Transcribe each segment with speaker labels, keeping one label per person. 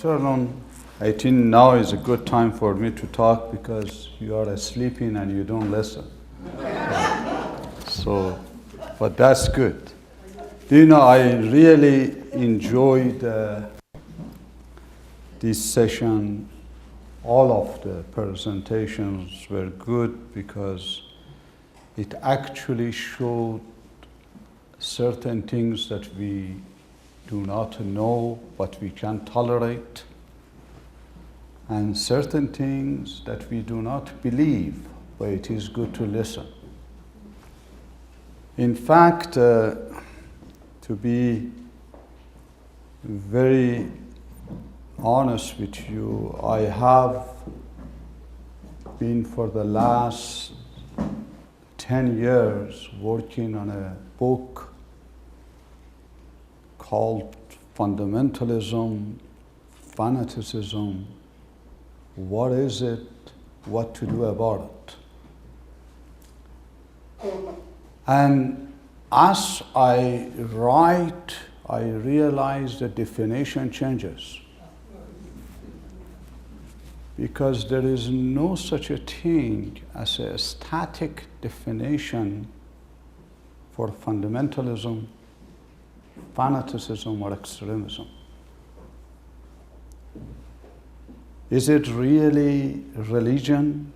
Speaker 1: afternoon. I think now is a good time for me to talk because you are sleeping and you don't listen. But that's good. Do you know, I really enjoyed this session. All of the presentations were good because it actually showed certain things that we do not know but we can tolerate, and certain things that we do not believe, but it is good to listen. In fact, to be very honest with you, I have been for the last 10 years working on a book called Fundamentalism, Fanaticism. What is it? What to do about it? And as I write, I realize the definition changes. Because there is no such a thing as a static definition for fundamentalism, fanaticism, or extremism. Is it really religion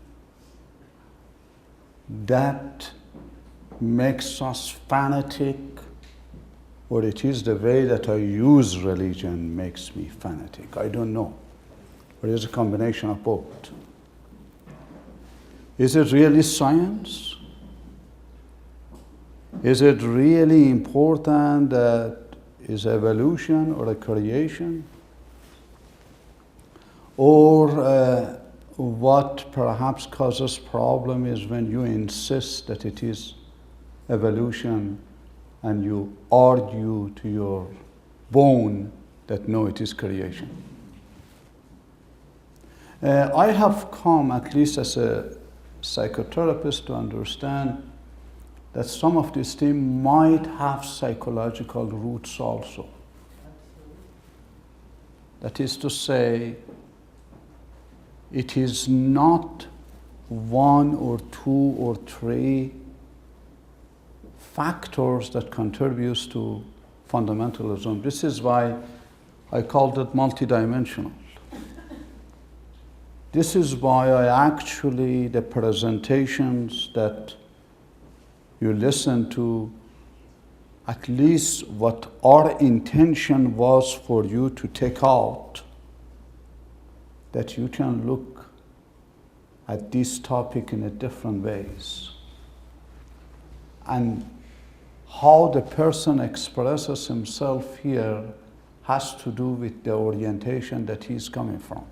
Speaker 1: that makes us fanatic, or it is the way that I use religion makes me fanatic? I don't know. But it's a combination of both. Is it really science? Is it really important that is evolution or a creation? Or what perhaps causes problem is when you insist that it is evolution and you argue to your bone that no, it is creation. I have come, at least as a psychotherapist, to understand that some of these things might have psychological roots also. That is to say, it is not one or two or three factors that contributes to fundamentalism. This is why I called it multidimensional. This is why I actually, the presentations that you listen to, at least what our intention was for you to take out, that you can look at this topic in a different ways. And how the person expresses himself here has to do with the orientation that he's coming from.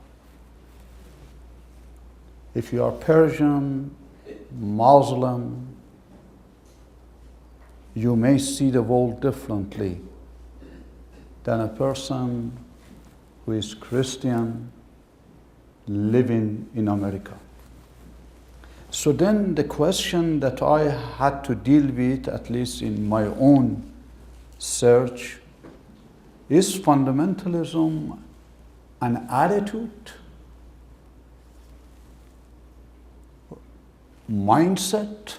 Speaker 1: If you are Persian, Muslim, you may see the world differently than a person who is Christian living in America. So then the question that I had to deal with, at least in my own search, is fundamentalism an attitude, mindset,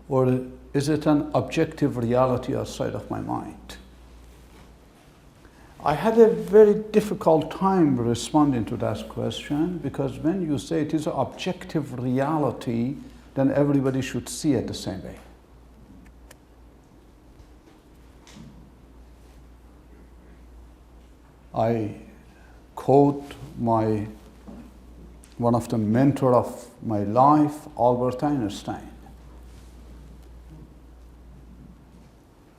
Speaker 1: or is it an objective reality outside of my mind? I had a very difficult time responding to that question, because when you say it is an objective reality, then everybody should see it the same way. I quote one of the mentors of my life, Albert Einstein.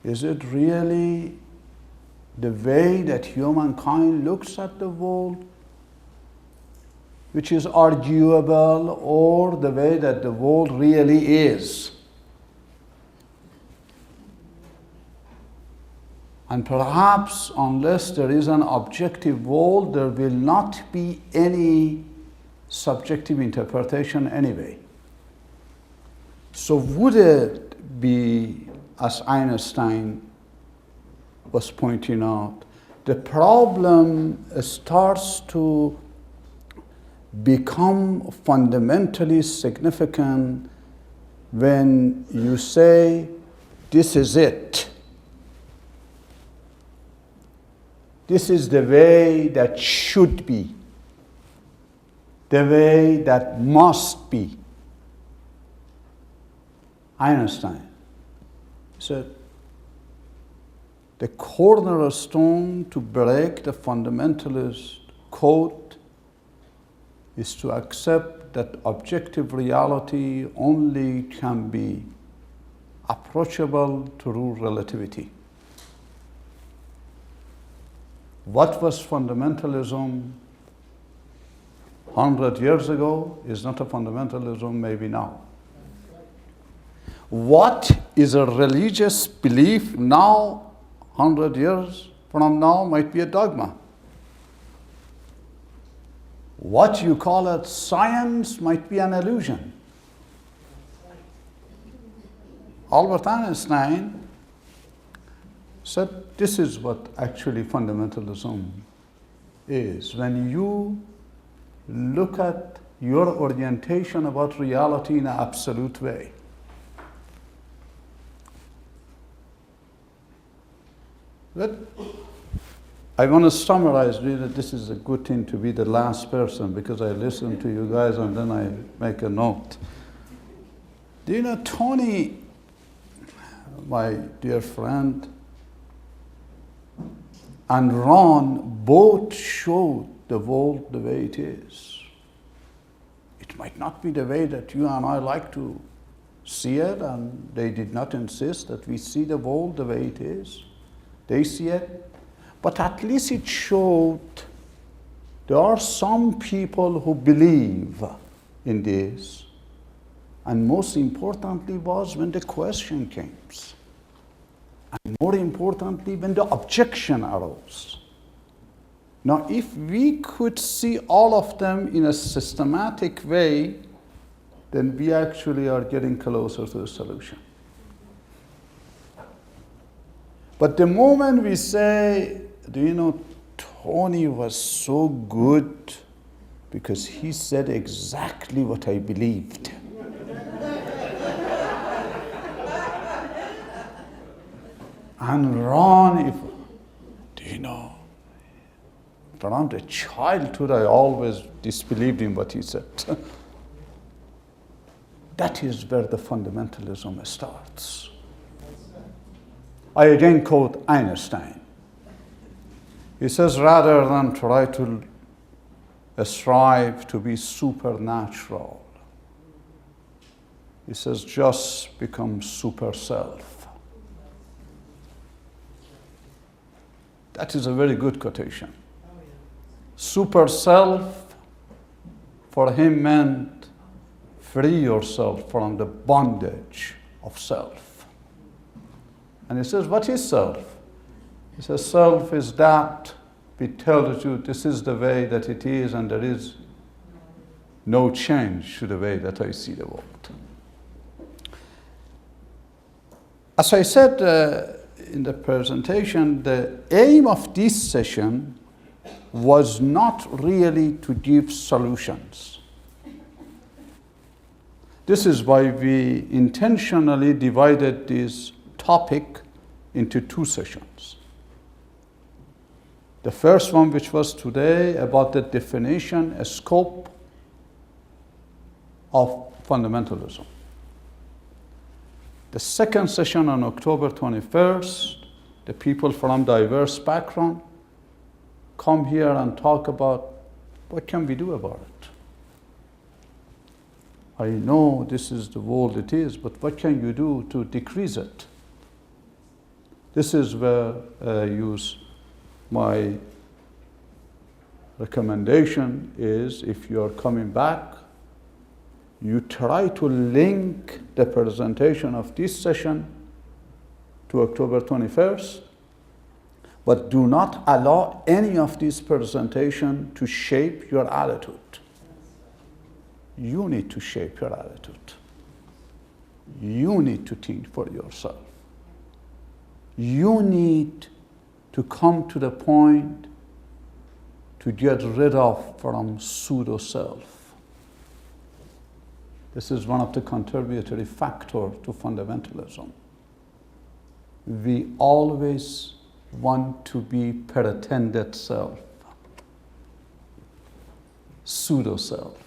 Speaker 1: Is it really the way that humankind looks at the world which is arguable, or the way that the world really is? And perhaps unless there is an objective world, there will not be any subjective interpretation anyway. So would it be, as Einstein was pointing out, The problem starts to become fundamentally significant when you say, this is it. This is the way that should be, the way that must be. Einstein said, the cornerstone to break the fundamentalist code is to accept that objective reality only can be approachable through relativity. What was fundamentalism 100 years ago is not a fundamentalism maybe now. What is a religious belief now, 100 years from now, might be a dogma. What you call it science might be an illusion. Albert Einstein said this is what actually fundamentalism is. When you look at your orientation about reality in an absolute way. But I want to summarize really, this is a good thing to be the last person because I listen to you guys and then I make a note. Do you know Tony, my dear friend, and Ron both showed the world the way it is. It might not be the way that you and I like to see it, and they did not insist that we see the world the way it is. They see it, but at least it showed there are some people who believe in this, and most importantly was when the question came. And more importantly, when the objection arose. Now, if we could see all of them in a systematic way, then we actually are getting closer to the solution. But the moment we say, do you know, Tony was so good because he said exactly what I believed. And Ron, do you know, from the childhood I always disbelieved in what he said. That is where the fundamentalism starts. I again quote Einstein. He says, rather than try to strive to be supernatural, he says, just become super self. That is a very good quotation. Super self for him meant free yourself from the bondage of self. And he says, what is self? He says, self is that which tells you this is the way that it is and there is no change to the way that I see the world. As I said in the presentation, the aim of this session was not really to give solutions. This is why we intentionally divided this topic into two sessions. The first one, which was today, about the definition, a scope of fundamentalism. The second session on October 21st, the people from diverse background come here and talk about what can we do about it. I know this is the world it is, but what can you do to decrease it? This is where I use my recommendation is if you are coming back, you try to link the presentation of this session to October 21st, but do not allow any of this presentation to shape your attitude. You need to shape your attitude. You need to think for yourself. You need to come to the point to get rid of from pseudo-self. This is one of the contributory factors to fundamentalism. We always want to be pretended self, pseudo-self.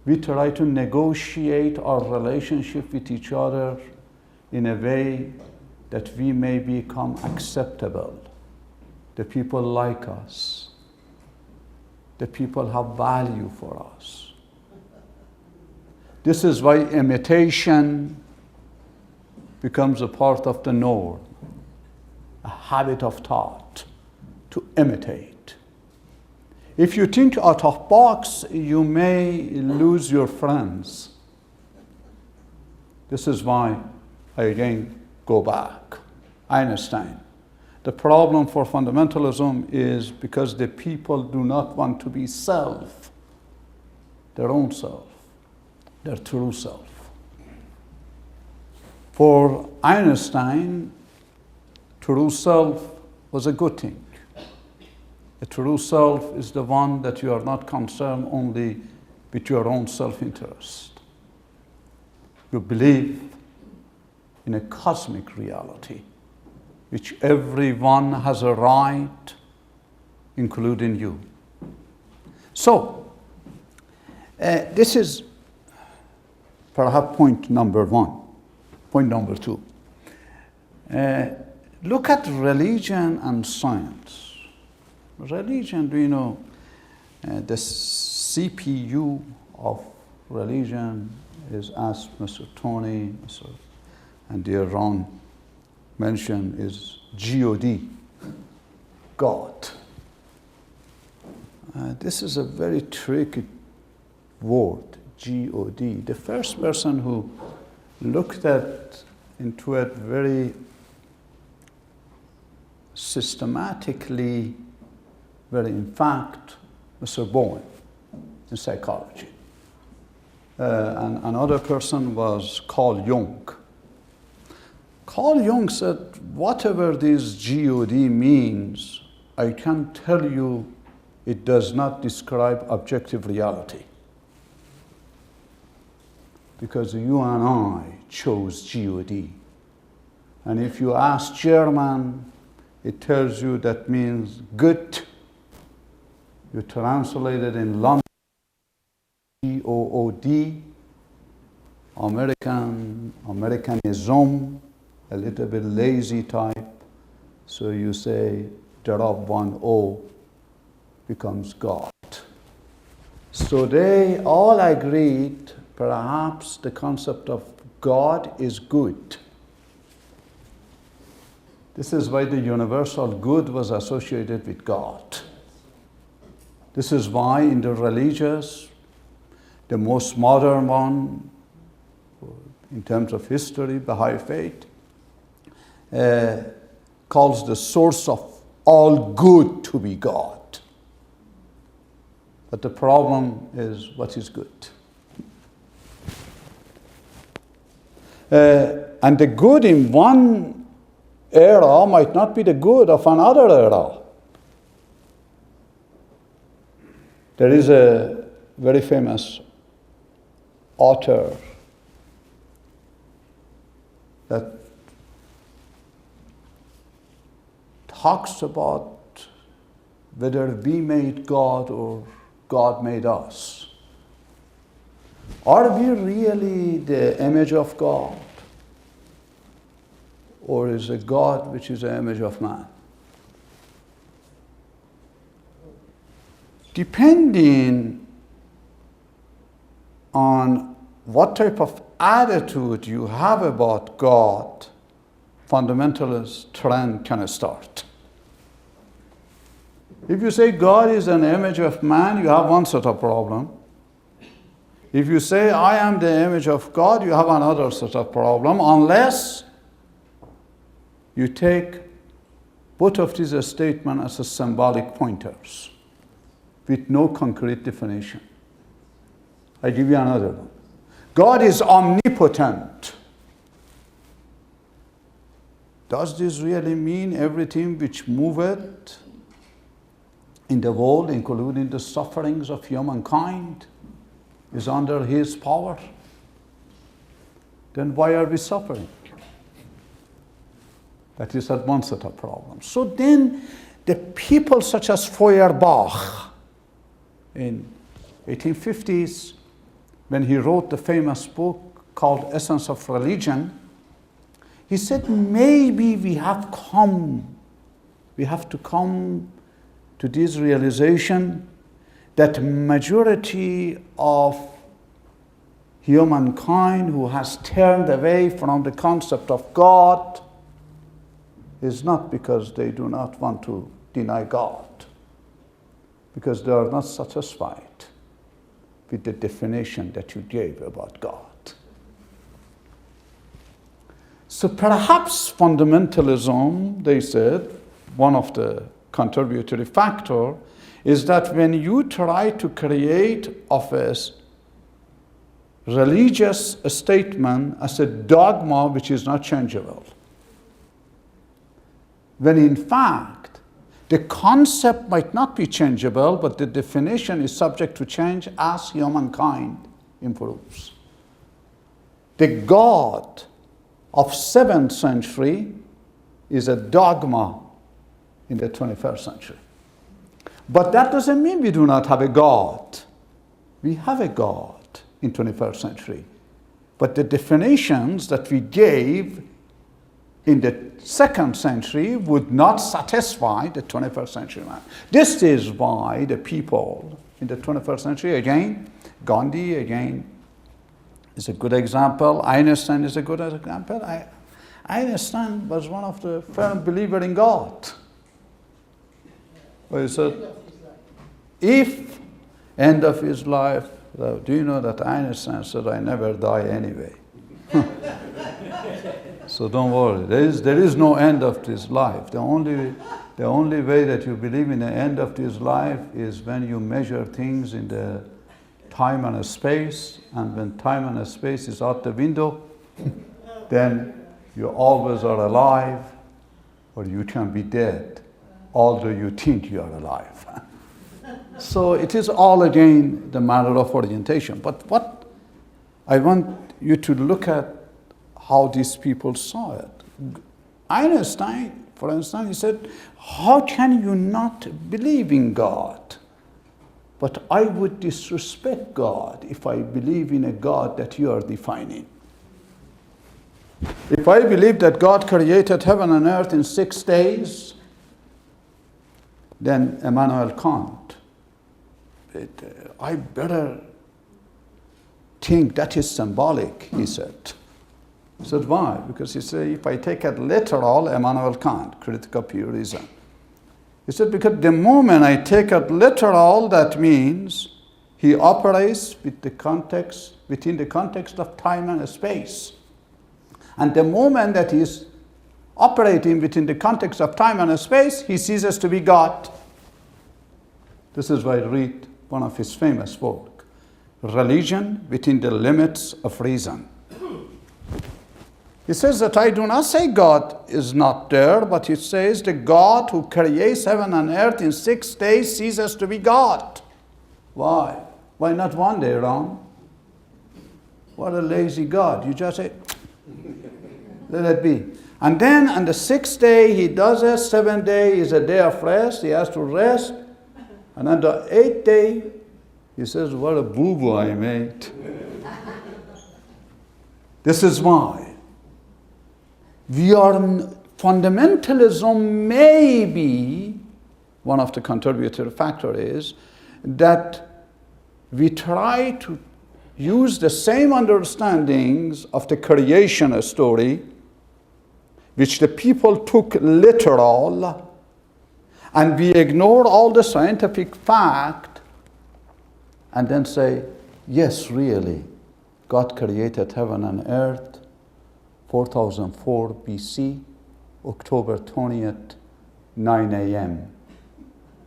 Speaker 1: We try to negotiate our relationship with each other in a way that we may become acceptable. The people like us. The people have value for us. This is why imitation becomes a part of the norm, a habit of thought, to imitate. If you think out of box, you may lose your friends. This is why I again go back. Einstein. The problem for fundamentalism is because the people do not want to be self, their own self, their true self. For Einstein, true self was a good thing. A true self is the one that you are not concerned only with your own self-interest. You believe in a cosmic reality, which everyone has a right, including you. So, this is perhaps point number one. Point number two. Look at religion and science. Religion, we know, the CPU of religion is, as Mr. Tony and dear Ron mentioned, is God, God. This is a very tricky word, God. The first person who looked into it very systematically, in fact, Mr. Bowen in psychology. And another person was Carl Jung. Carl Jung said, whatever this God means, I can tell you it does not describe objective reality. Because you and I chose God. And if you ask German, it tells you that means good. You translate it in London, G-O-O-D, Americanism, a little bit lazy type. So you say, drop one O, becomes God. So they all agreed, perhaps the concept of God is good. This is why the universal good was associated with God. This is why in the religious, the most modern one, in terms of history, Baha'i faith, calls the source of all good to be God. But the problem is, what is good? And the good in one era might not be the good of another era. There is a very famous author that talks about whether we made God or God made us. Are we really the image of God? Or is it God which is the image of man? Depending on what type of attitude you have about God, fundamentalist trend can start. If you say God is an image of man, you have one set of problem. If you say I am the image of God, you have another set of problem, unless you take both of these statements as symbolic pointers with no concrete definition. I give you another one. God is omnipotent. does this really mean everything which moveth in the world, including the sufferings of humankind, is under his power? Then why are we suffering? That is at one set of problems. So then the people such as Feuerbach in 1850s, when he wrote the famous book called Essence of Religion, he said maybe we have to come to this realization that majority of humankind who has turned away from the concept of God is not because they do not want to deny God, because they are not satisfied with the definition that you gave about God. So perhaps fundamentalism, they said, one of the contributory factor is that when you try to create of a religious statement as a dogma which is not changeable, when in fact the concept might not be changeable, but the definition is subject to change as humankind improves. The God of 7th century is a dogma in the 21st century. But that doesn't mean we do not have a God. We have a God in 21st century. But the definitions that we gave in the 2nd century would not satisfy the 21st century man. This is why the people in the 21st century, again, Gandhi, again, is a good example. Einstein is a good example. Einstein was one of the firm believers in God. Well, he said, if end of his life, do you know that Einstein said, I never die anyway. So don't worry, there is no end of this life. The only way that you believe in the end of this life is when you measure things in the time and space, and when time and space is out the window, then you always are alive, or you can be dead, although you think you are alive. So it is all again the matter of orientation. But what I want you to look at how these people saw it. Einstein, for instance, he said, how can you not believe in God? But I would disrespect God if I believe in a God that you are defining. If I believe that God created heaven and earth in 6 days, then Immanuel Kant, I better think that is symbolic, he said. He said, why? Because he said, if I take it literal, Immanuel Kant, critic of pure reason. He said, because the moment I take it literal, that means he operates with the context, within the context of time and space. And the moment that he is operating within the context of time and space, he ceases to be God. This is why I read one of his famous works, Religion Within the Limits of Reason. He says that I do not say God is not there, but he says the God who creates heaven and earth in 6 days ceases to be God. Why? Why not one day wrong? What a lazy God. You just say, let it be. And then on the 6th day he does it. 7th day is a day of rest. He has to rest. And on the 8th day, he says, what a boo-boo I made. This is why. Fundamentalism may be, one of the contributory factors is that we try to use the same understandings of the creation story, which the people took literal, and we ignore all the scientific fact, and then say, yes, really, God created heaven and earth 4004 BC, October 20th, 9 a.m.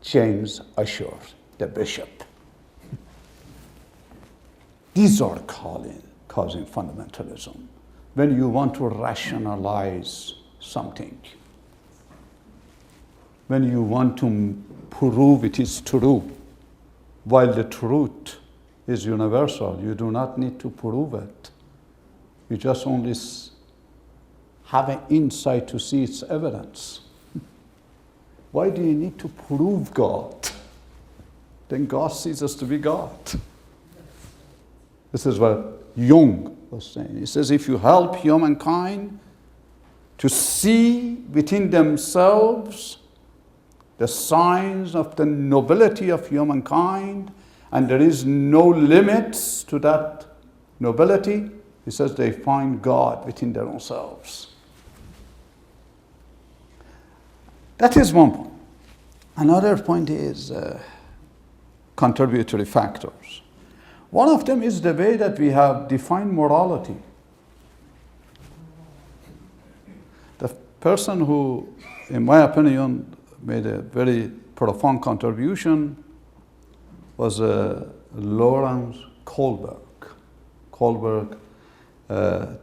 Speaker 1: James Ussher, the bishop. These are causing fundamentalism. When you want to rationalize something. When you want to prove it is true, while the truth is universal, you do not need to prove it. You just only have an insight to see its evidence. Why do you need to prove God? Then God ceases to be God. This is what Jung was saying. He says, if you help humankind to see within themselves the signs of the nobility of humankind, and there is no limits to that nobility, he says they find God within their own selves. That is one point. Another point is contributory factors. One of them is the way that we have defined morality. The person who, in my opinion, made a very profound contribution was Lawrence Kohlberg. Kohlberg,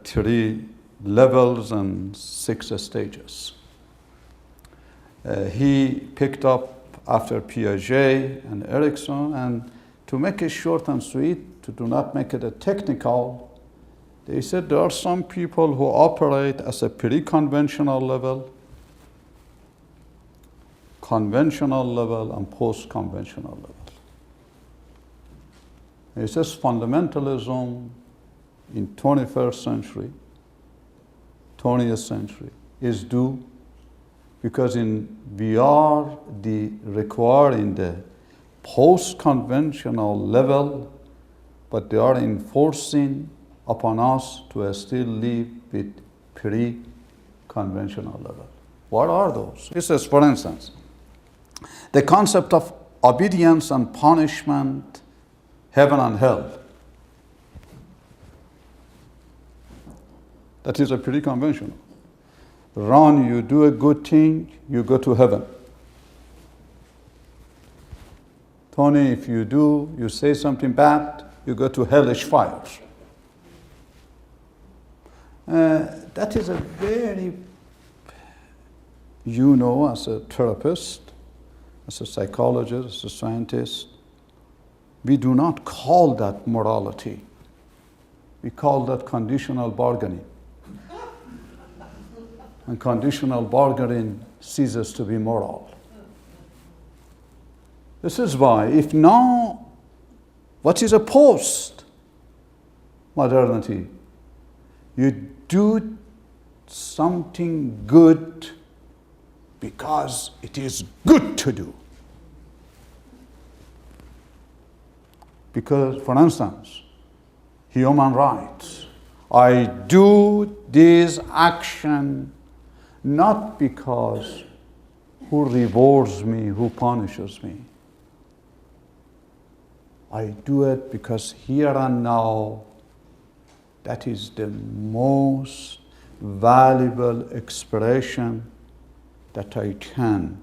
Speaker 1: 3 levels and 6 stages. He picked up after Piaget and Erikson, and to make it short and sweet, to do not make it a technical, they said there are some people who operate as a pre-conventional level, conventional level, and post-conventional level. He says fundamentalism in 21st century, 20th century, is due because we are requiring the post-conventional level, but they are enforcing upon us to still live with pre-conventional level. What are those? He says, for instance, the concept of obedience and punishment, heaven and hell. That is a pre-conventional. Ron, you do a good thing, you go to heaven. Tony, if you say something bad, you go to hellish fires. That is a very, as a therapist, as a psychologist, as a scientist, we do not call that morality. We call that conditional bargaining. And conditional bargaining ceases to be moral. This is why, if now, what is a post-modernity? You do something good because it is good to do. Because, for instance, human rights. I do this action not because who rewards me, who punishes me. I do it because here and now, that is the most valuable expression that I can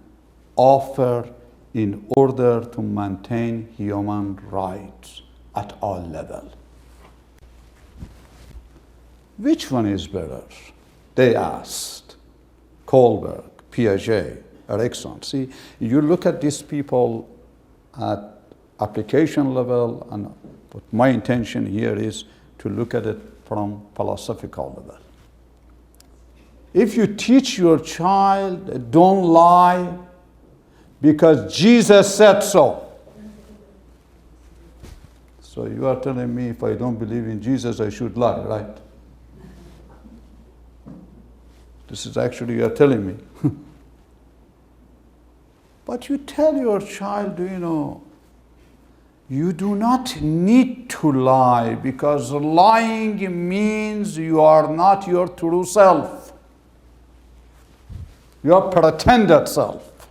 Speaker 1: offer in order to maintain human rights at all levels. Which one is better? They asked. Kohlberg, Piaget, Erikson. See, you look at these people at application level, and but my intention here is to look at it from philosophical level. If you teach your child, don't lie because Jesus said so. So you are telling me if I don't believe in Jesus, I should lie, right? This is actually you are telling me. But you tell your child, you do not need to lie because lying means you are not your true self. Your pretended self.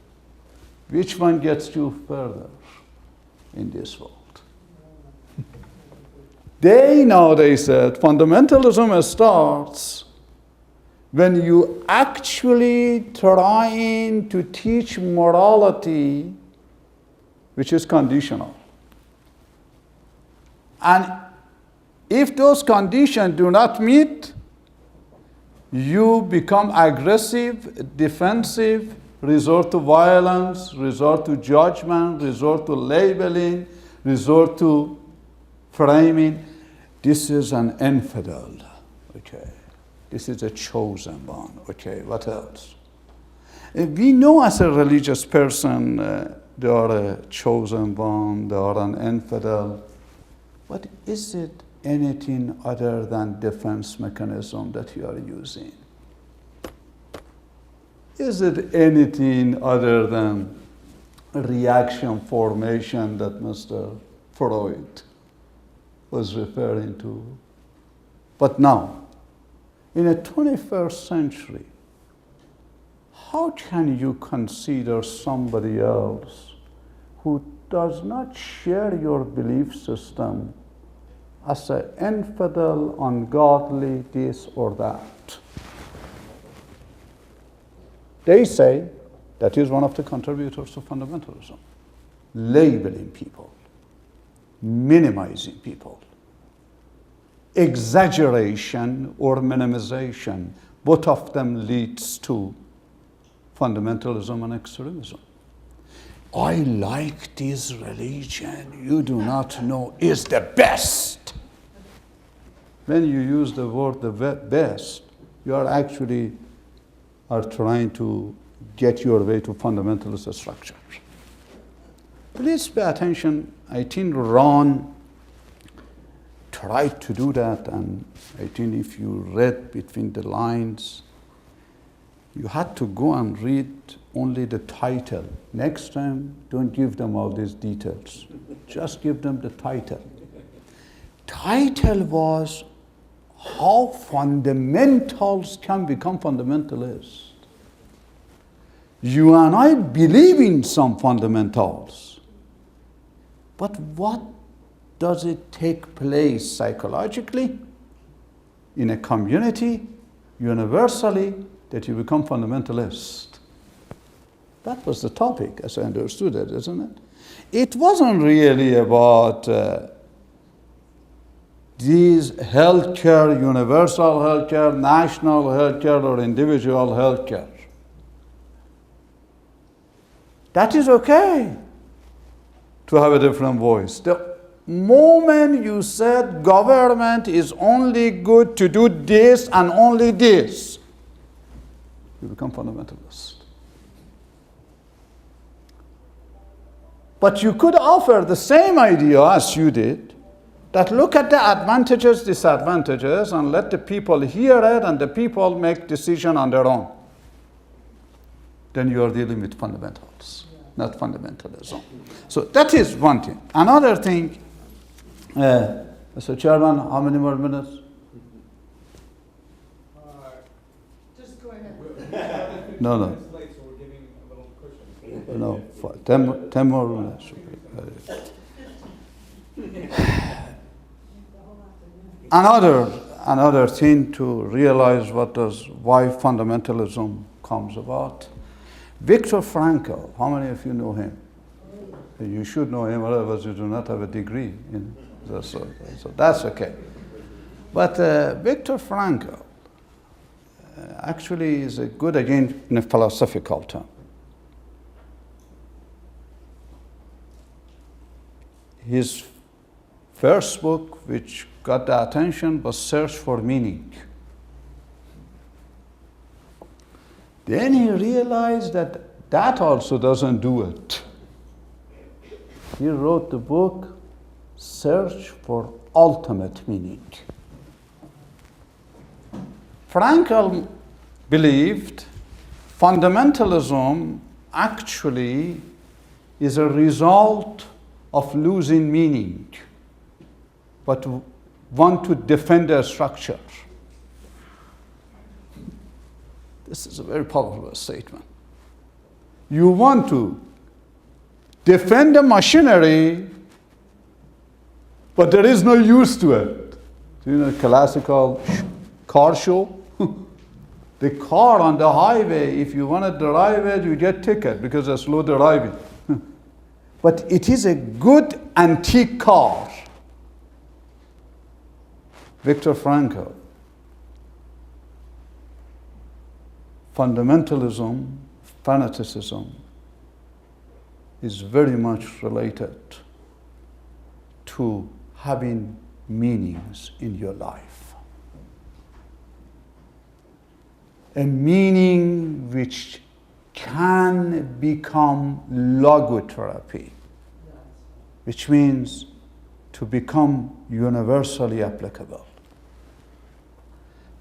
Speaker 1: Which one gets you further in this world? They said, fundamentalism starts when you actually trying to teach morality, which is conditional. And if those conditions do not meet, you become aggressive, defensive, resort to violence, resort to judgment, resort to labeling, resort to framing. This is an infidel. Okay. This is a chosen one. Okay, what else? We know as a religious person, they are a chosen one, they are an infidel. But is it anything other than defense mechanism that you are using? Is it anything other than reaction formation that Mr. Freud was referring to? But now, in the 21st century, how can you consider somebody else who does not share your belief system as an infidel, ungodly, this or that? They say that is one of the contributors to fundamentalism. Labeling people, minimizing people, exaggeration or minimization, both of them leads to fundamentalism and extremism. I like this religion, you do not know, is the best. When you use the word the best, you are actually trying to get your way to fundamentalist structures. Please pay attention. I think Ron tried to do that, and I think if you read between the lines, you had to go and read only the title. Next time, don't give them all these details. Just give them the title. Title was How Fundamentals Can Become Fundamentalists. You and I believe in some fundamentals, but what does it take place psychologically in a community, universally, that you become fundamentalist? That was the topic, as I understood it, isn't it? It wasn't really about these healthcare, universal healthcare, national healthcare, or individual healthcare. That is okay to have a different voice. The moment you said government is only good to do this and only this, you become fundamentalist. But you could offer the same idea as you did, that look at the advantages, disadvantages, and let the people hear it and the people make decision on their own. Then you are dealing with fundamentals, not fundamentalism. So that is one thing. Another thing, Mr. Chairman, how many more minutes?
Speaker 2: Just go ahead.
Speaker 1: No. No, 10 more minutes. Another thing to realize why fundamentalism comes about. Viktor Frankl, how many of you know him? You should know him, otherwise you do not have a degree. So that's okay. But Viktor Frankl actually is a good, again, in a philosophical term. His first book, which got the attention, was Search for Meaning. Then he realized that also doesn't do it. He wrote the book, Search for Ultimate Meaning. Frankl believed fundamentalism actually is a result of losing meaning, but want to defend their structure. This is a very powerful statement. You want to defend the machinery, but there is no use to it. You know, classical car show? The car on the highway, if you want to drive it, you get ticket because it's slow driving. But it is a good antique car. Viktor Frankl fundamentalism, fanaticism, is very much related to having meanings in your life. A meaning which can become logotherapy, which means to become universally applicable.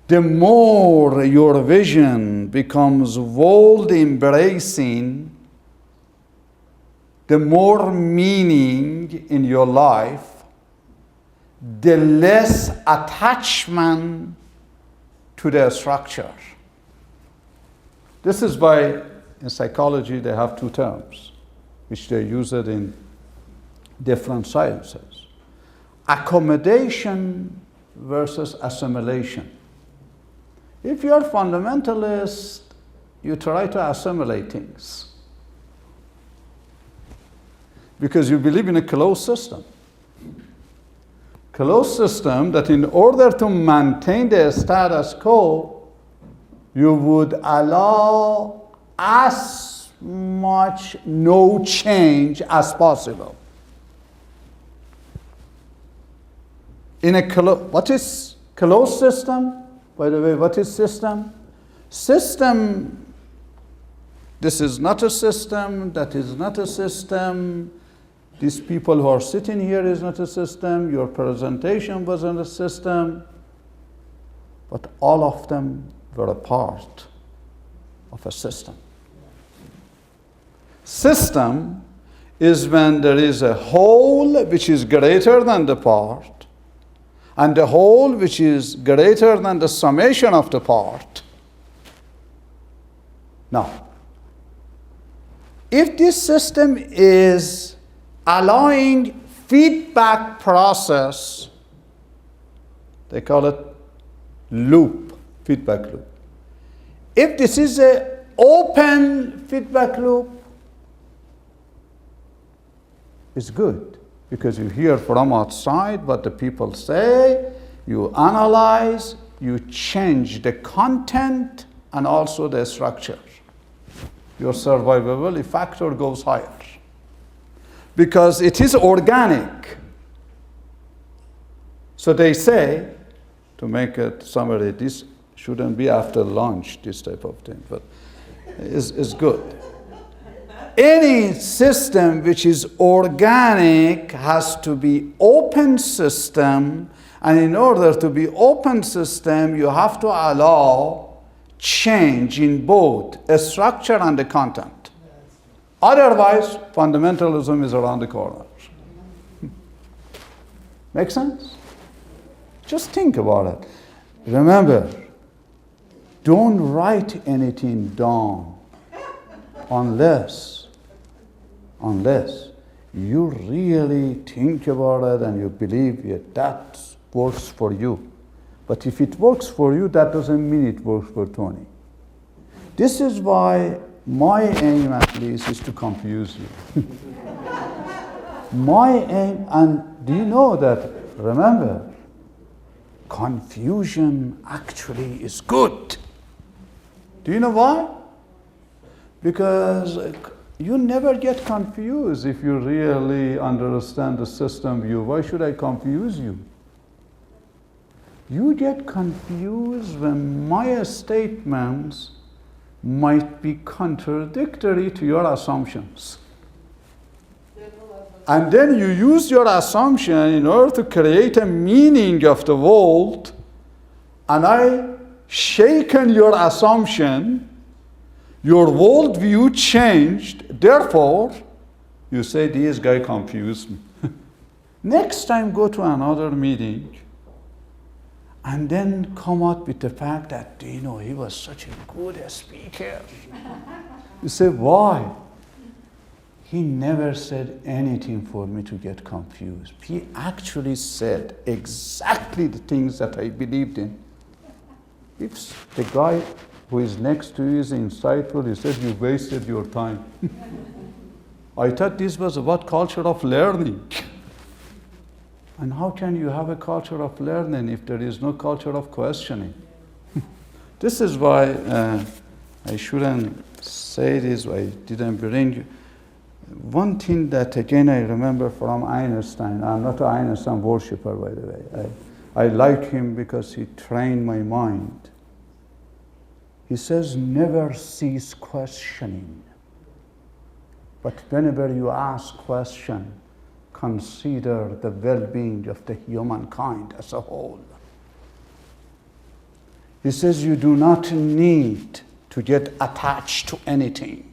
Speaker 1: The more your vision becomes world embracing, the more meaning in your life, the less attachment to the structure. This is why in psychology they have two terms, which they use it in different sciences. Accommodation versus assimilation. If you're a fundamentalist, you try to assimilate things because you believe in a closed system. Closed system that in order to maintain the status quo, you would allow as much no change as possible. In a what is closed system? By the way, what is system? System, this is not a system, that is not a system. These people who are sitting here is not a system. Your presentation wasn't a system. But all of them were a part of a system. System is when there is a whole which is greater than the part, and the whole which is greater than the summation of the part. Now, if this system is allowing feedback process, they call it loop, feedback loop. If this is an open feedback loop, it's good because you hear from outside what the people say, you analyze, you change the content and also the structure. Your survivability factor goes higher because it is organic. So they say, to make it summary, this shouldn't be after lunch, this type of thing, but it's good. Any system which is organic has to be open system, and in order to be open system, you have to allow change in both a structure and the content. Otherwise, fundamentalism is around the corner. Make sense? Just think about it. Remember, don't write anything down unless you really think about it and you believe that works for you. But if it works for you, that doesn't mean it works for Tony. This is why my aim, at least, is to confuse you. My aim, and do you know that, remember, confusion actually is good. Do you know why? Because you never get confused if you really understand the system view. Why should I confuse you? You get confused when my statements might be contradictory to your assumptions. And then you use your assumption in order to create a meaning of the world, and I shaken your assumption, your worldview changed, therefore, you say, this guy confused me. Next time, go to another meeting, and then come out with the fact that, he was such a good speaker. You say, why? He never said anything for me to get confused. He actually said exactly the things that I believed in. If the guy who is next to you is insightful, he said, you wasted your time. I thought this was about culture of learning. And how can you have a culture of learning if there is no culture of questioning? This is why I shouldn't say this, I didn't bring. One thing that again I remember from Einstein, I'm not an Einstein worshipper by the way. I like him because he trained my mind. He says, never cease questioning. But whenever you ask question, consider the well-being of the humankind as a whole. He says you do not need to get attached to anything.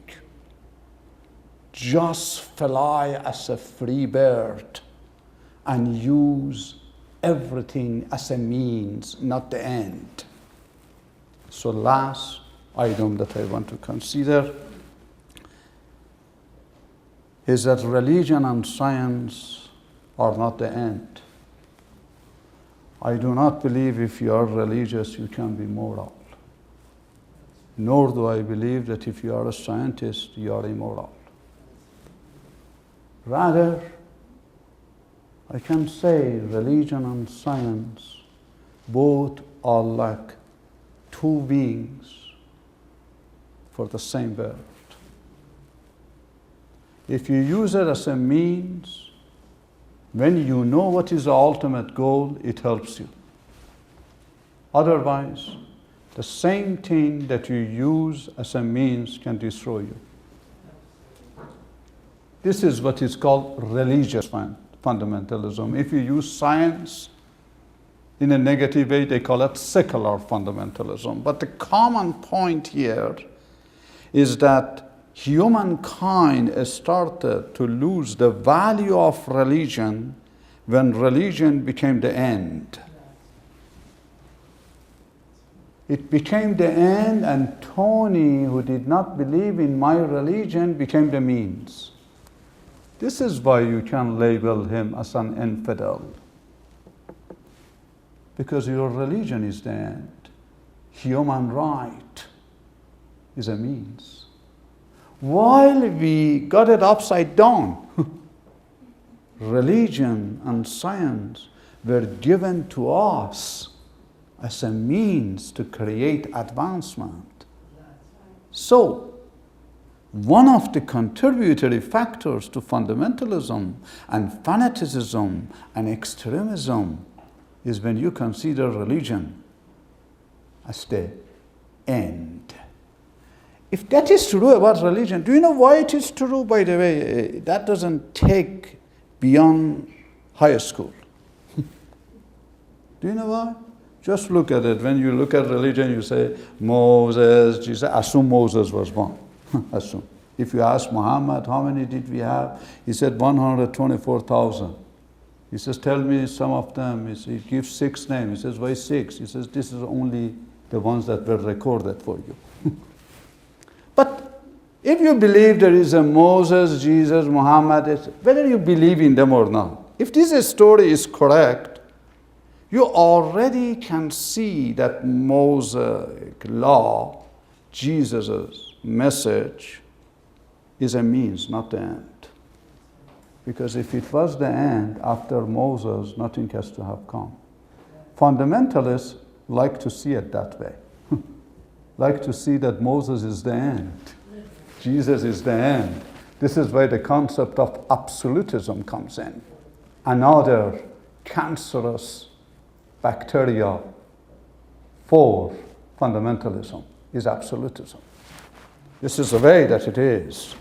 Speaker 1: Just fly as a free bird and use everything as a means, not the end. So last item that I want to consider is that religion and science are not the end. I do not believe if you are religious you can be moral. Nor do I believe that if you are a scientist you are immoral. Rather, I can say religion and science both are like two wings for the same bird. If you use it as a means, when you know what is the ultimate goal, it helps you. Otherwise, the same thing that you use as a means can destroy you. This is what is called religious fundamentalism. If you use science in a negative way, they call it secular fundamentalism. But the common point here is that humankind started to lose the value of religion when religion became the end. It became the end, and Tony, who did not believe in my religion, became the means. This is why you can label him as an infidel. Because your religion is the end. Human right is a means. While we got it upside down, religion and science were given to us as a means to create advancement. So, one of the contributory factors to fundamentalism and fanaticism and extremism is when you consider religion as the end. If that is true about religion, do you know why it is true, by the way? That doesn't take beyond high school. Do you know why? Just look at it. When you look at religion, you say, Moses, Jesus, assume Moses was one. Assume. If you ask Muhammad, how many did we have? He said 124,000. He says, tell me some of them. He gives 6 names. He says, why 6? He says, this is only the ones that were recorded for you. But if you believe there is a Moses, Jesus, Muhammad, whether you believe in them or not, if this story is correct, you already can see that Mosaic law, Jesus' message, is a means, not the end. Because if it was the end, after Moses, nothing has to have come. Fundamentalists like to see it that way. Like to see that Moses is the end. Jesus is the end. This is where the concept of absolutism comes in. Another cancerous bacteria for fundamentalism is absolutism. This is the way that it is.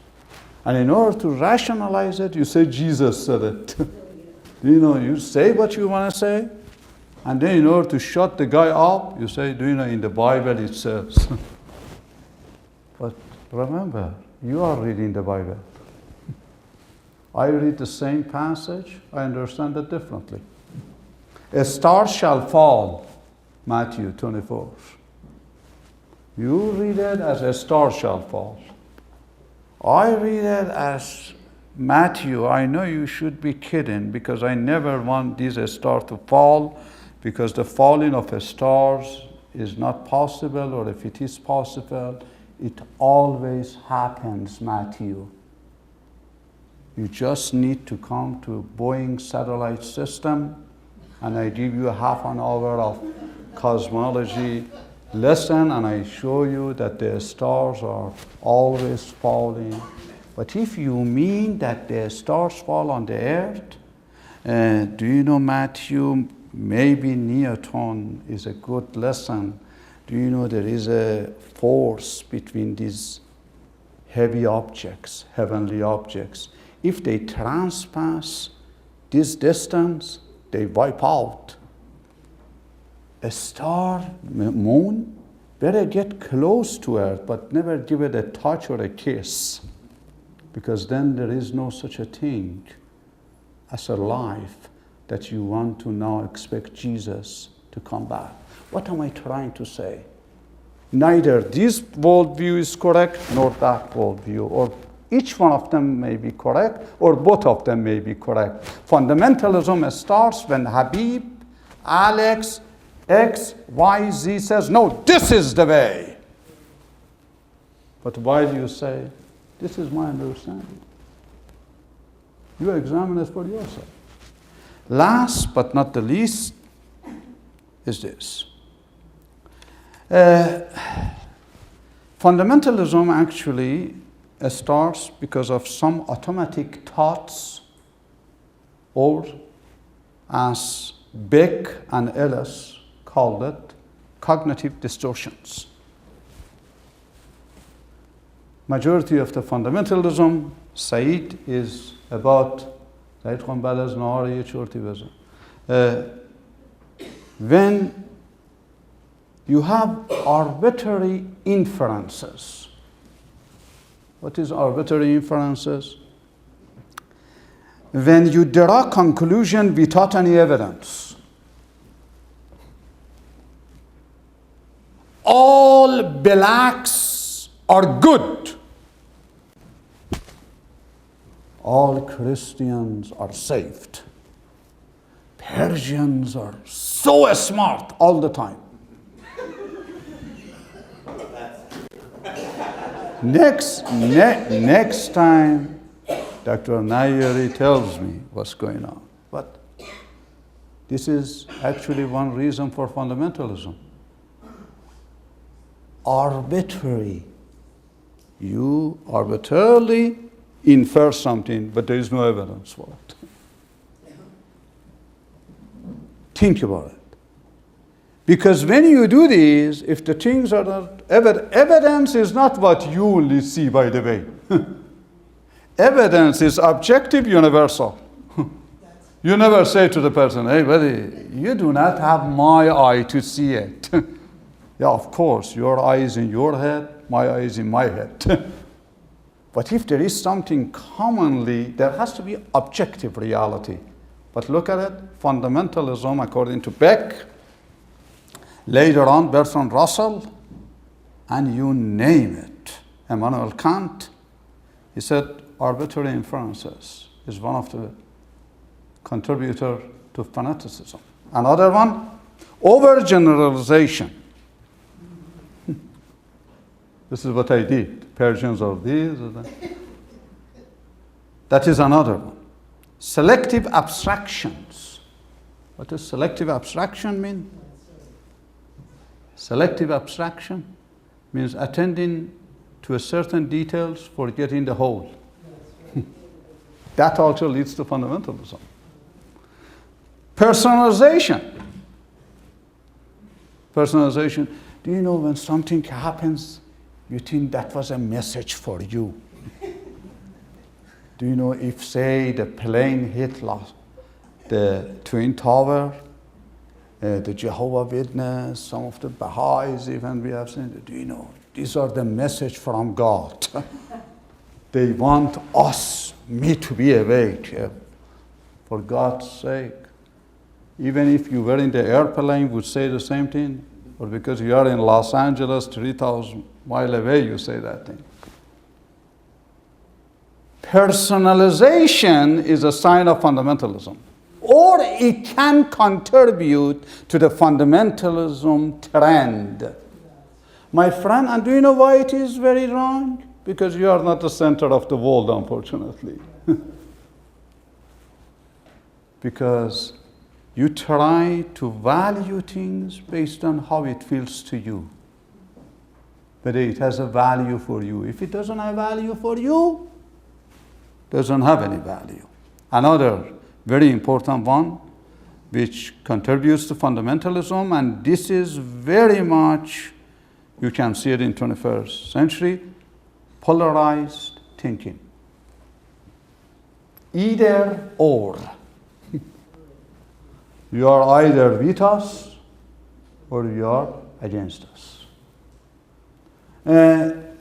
Speaker 1: And in order to rationalize it, you say Jesus said it. You say what you want to say, and then in order to shut the guy up, you say, in the Bible it says. But remember, you are reading the Bible. I read the same passage, I understand it differently. A star shall fall, Matthew 24. You read it as a star shall fall. I read it as Matthew. I know you should be kidding, because I never want this star to fall, because the falling of a star is not possible, or if it is possible, it always happens, Matthew. You just need to come to Boeing satellite system, and I give you half an hour of cosmology lesson and I show you that the stars are always falling. But if you mean that the stars fall on the earth, do you know, Matthew, maybe Newton is a good lesson. Do you know there is a force between these heavy objects, heavenly objects? If they transpass this distance, they wipe out. A star, moon, better get close to Earth, but never give it a touch or a kiss, because then there is no such a thing as a life that you want to now expect Jesus to come back. What am I trying to say? Neither this worldview is correct nor that worldview, or each one of them may be correct, or both of them may be correct. Fundamentalism starts when Habib, Alex, X, Y, Z says, no, this is the way. But why do you say, this is my understanding? You examine it for yourself. Last but not the least is this. Fundamentalism actually starts because of some automatic thoughts, or as Beck and Ellis called it, cognitive distortions. Majority of the fundamentalism, Said, is about when you have arbitrary inferences. What is arbitrary inferences? When you draw conclusion without any evidence. All blacks are good. All Christians are saved. Persians are so smart all the time. Next time, Dr. Nayeri tells me what's going on. But this is actually one reason for fundamentalism. Arbitrary. You arbitrarily infer something, but there is no evidence for it. Think about it. Because when you do this, if the things are not evidence is not what you only see, by the way. Evidence is objective, universal. You never say to the person, hey buddy, you do not have my eye to see it. Yeah, of course, your eye is in your head, my eye is in my head. But if there is something commonly, there has to be objective reality. But look at it, fundamentalism, according to Beck, later on Bertrand Russell, and you name it, Immanuel Kant, he said arbitrary inferences is one of the contributors to fanaticism. Another one, overgeneralization. This is what I did. Persians are these or that. That is another one. Selective abstractions. What does selective abstraction mean? Selective abstraction means attending to a certain details, forgetting the whole. That also leads to fundamentalism. Personalization. Personalization. Do you know when something happens, you think that was a message for you? Do you know if, say, the plane hit the Twin Tower, the Jehovah Witness, some of the Baha'is even we have seen, do you know, these are the message from God. They want me to be awake. For God's sake. Even if you were in the airplane, would say the same thing, or because you are in Los Angeles, 3,000 miles away, you say that thing. Personalization is a sign of fundamentalism, or it can contribute to the fundamentalism trend. My friend, and do you know why it is very wrong? Because you are not the center of the world, unfortunately. Because you try to value things based on how it feels to you. whether it has a value for you. If it doesn't have value for you, it doesn't have any value. Another very important one, which contributes to fundamentalism, and this is very much, you can see it in 21st century, polarized thinking. Either or. You are either with us or you are against us.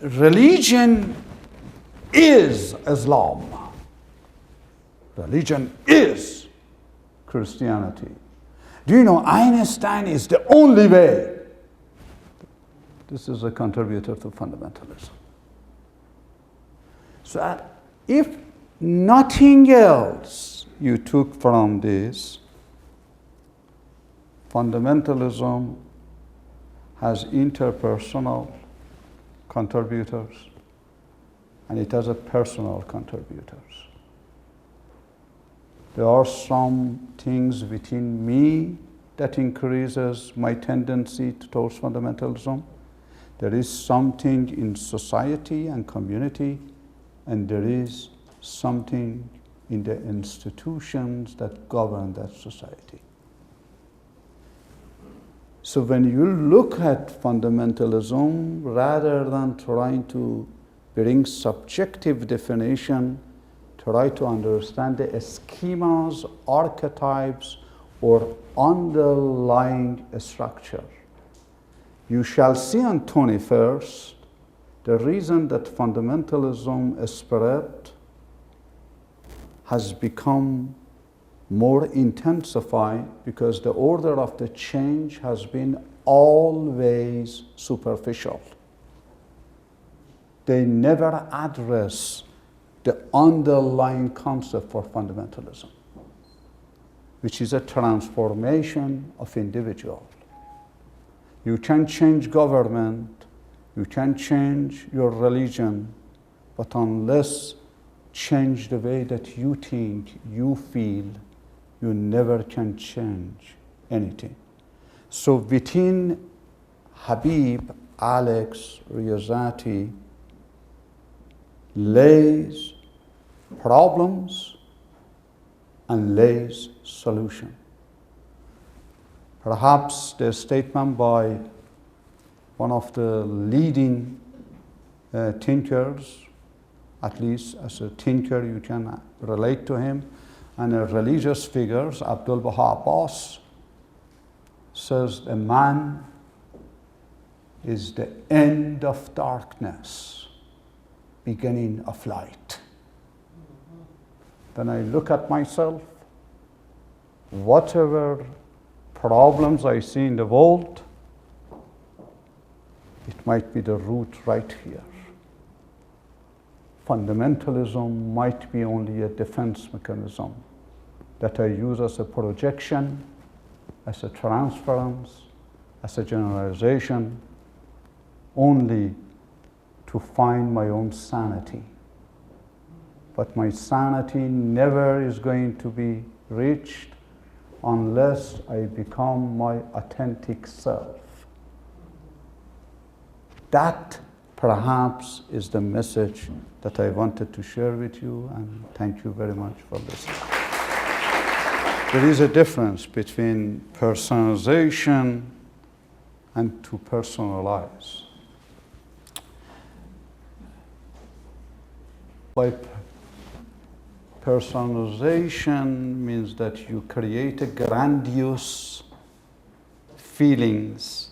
Speaker 1: Religion is Islam. Religion is Christianity. Do you know Einstein is the only way? This is a contributor to fundamentalism. So if nothing else you took from this, fundamentalism has interpersonal contributors and it has a personal contributors. There are some things within me that increases my tendency towards fundamentalism. There is something in society and community, and there is something in the institutions that govern that society. So when you look at fundamentalism, rather than trying to bring subjective definition, try to understand the schemas, archetypes, or underlying structure. You shall see on 21st, the reason that fundamentalism spread has become more intensified because the order of the change has been always superficial. They never address the underlying concept for fundamentalism, which is a transformation of individual. You can change government, you can change your religion, but unless change the way that you think, you feel, you never can change anything. So within Habib Riazati lays problems and lays solution. Perhaps the statement by one of the leading thinkers, at least as a thinker you can relate to him, and a religious figures, Abdul Baha Abbas, says a man is the end of darkness, beginning of light. Then I look at myself, whatever problems I see in the world, it might be the root right here. Fundamentalism might be only a defense mechanism that I use as a projection, as a transference, as a generalization, only to find my own sanity. But my sanity never is going to be reached unless I become my authentic self. That perhaps is the message that I wanted to share with you, and thank you very much for listening. There is a difference between personalization and to personalize. By personalization means that you create a grandiose feelings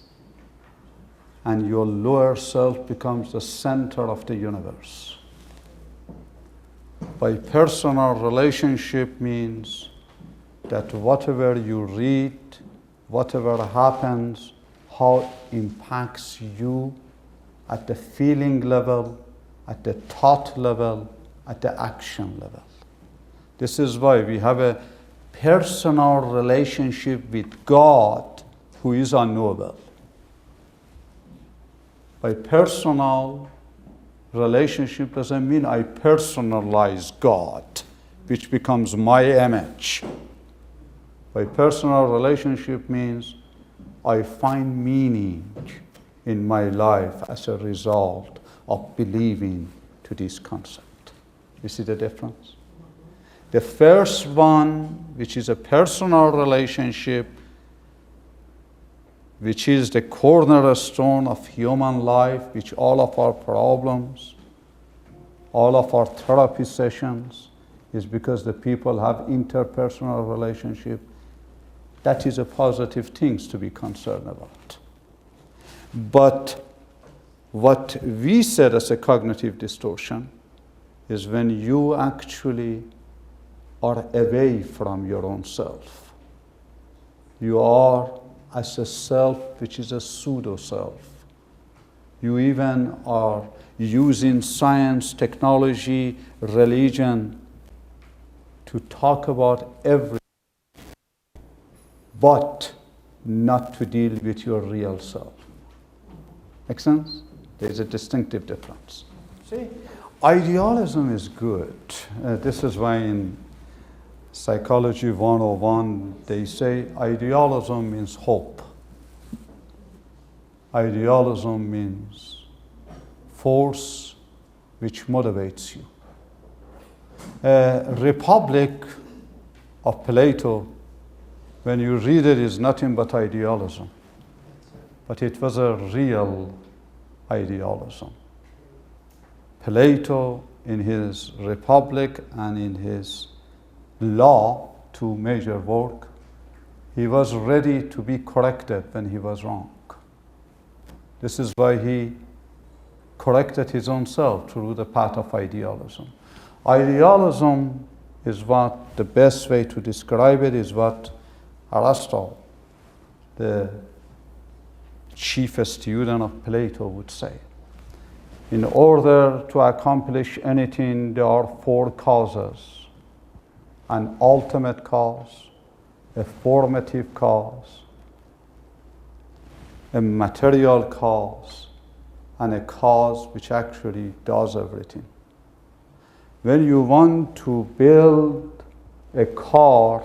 Speaker 1: and your lower self becomes the center of the universe. By personal relationship means that whatever you read, whatever happens, how it impacts you at the feeling level, at the thought level, at the action level. This is why we have a personal relationship with God who is unknowable. By personal relationship doesn't mean I personalize God, which becomes my image. By personal relationship means I find meaning in my life as a result of believing to this concept. You see the difference? The first one, which is a personal relationship, which is the cornerstone of human life, which all of our problems, all of our therapy sessions, is because the people have interpersonal relationship. That is a positive thing to be concerned about. But what we said as a cognitive distortion is when you actually are away from your own self. You are as a self which is a pseudo-self. You even are using science, technology, religion to talk about everything, but not to deal with your real self. Make sense? There's a distinctive difference. See, idealism is good. This is why in Psychology 101 they say idealism means hope. Idealism means force which motivates you. Republic of Plato, when you read it, is nothing but idealism. But it was a real idealism. Plato, in his Republic and in his Law, two major work, he was ready to be corrected when he was wrong. This is why he corrected his own self through the path of idealism. Idealism is what the best way to describe it is what Aristotle, the chief student of Plato, would say. In order to accomplish anything, there are four causes: an ultimate cause, a formative cause, a material cause, and a cause which actually does everything. When you want to build a car,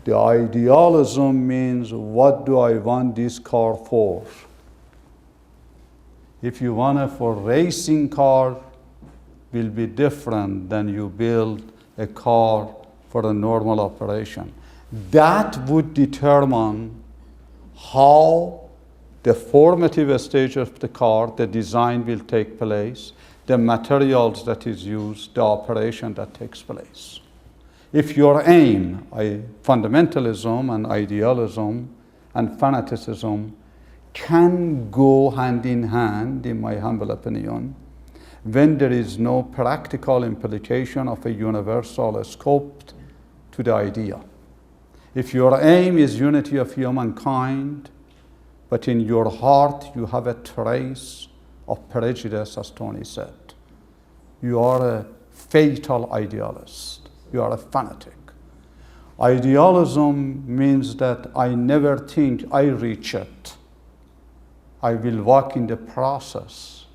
Speaker 1: the idealism means, what do I want this car for? If you want it for racing car, will be different than you build a car for a normal operation. That would determine how the formative stage of the car, the design will take place, the materials that is used, the operation that takes place. If your aim, fundamentalism and idealism and fanaticism can go hand in hand, in my humble opinion, when there is no practical implication of a universal scope to the idea. If your aim is unity of humankind, but in your heart you have a trace of prejudice, as Tony said, you are a fatal idealist. You are a fanatic. Idealism means that I never think I reach it. I will walk in the process.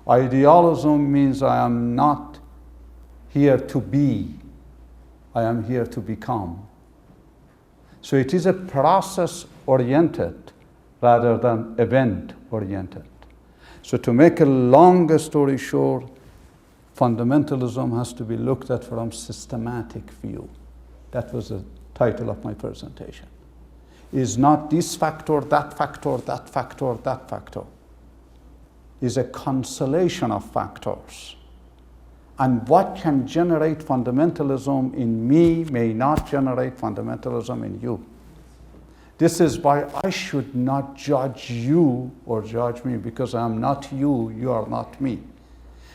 Speaker 1: Idealism means I am not here to be, I am here to become. So it is a process-oriented rather than event-oriented. So to make a long story short, fundamentalism has to be looked at from systematic view. That was the title of my presentation. Is not this factor, that factor, that factor, that factor. Is a constellation of factors. And what can generate fundamentalism in me may not generate fundamentalism in you. This is why I should not judge you or judge me, because I am not you, you are not me.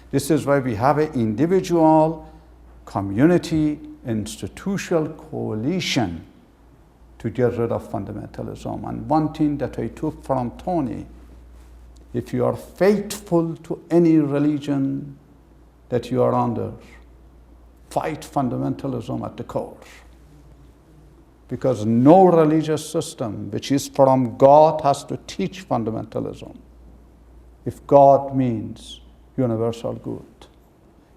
Speaker 1: This is why we have an individual, community, institutional coalition to get rid of fundamentalism. And one thing that I took from Tony, if you are faithful to any religion that you are under, fight fundamentalism at the core. Because no religious system which is from God has to teach fundamentalism. If God means universal good,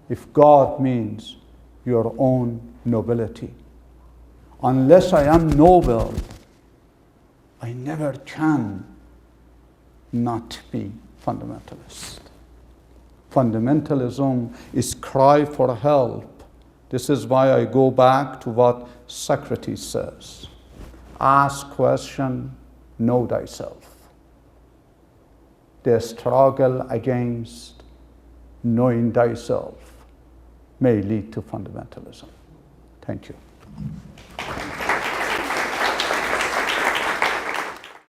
Speaker 1: if God means your own nobility. Unless I am noble, I never can not be fundamentalist. Fundamentalism is cry for help. This is why I go back to what Socrates says. Ask question, know thyself. The struggle against knowing thyself may lead to fundamentalism. Thank you.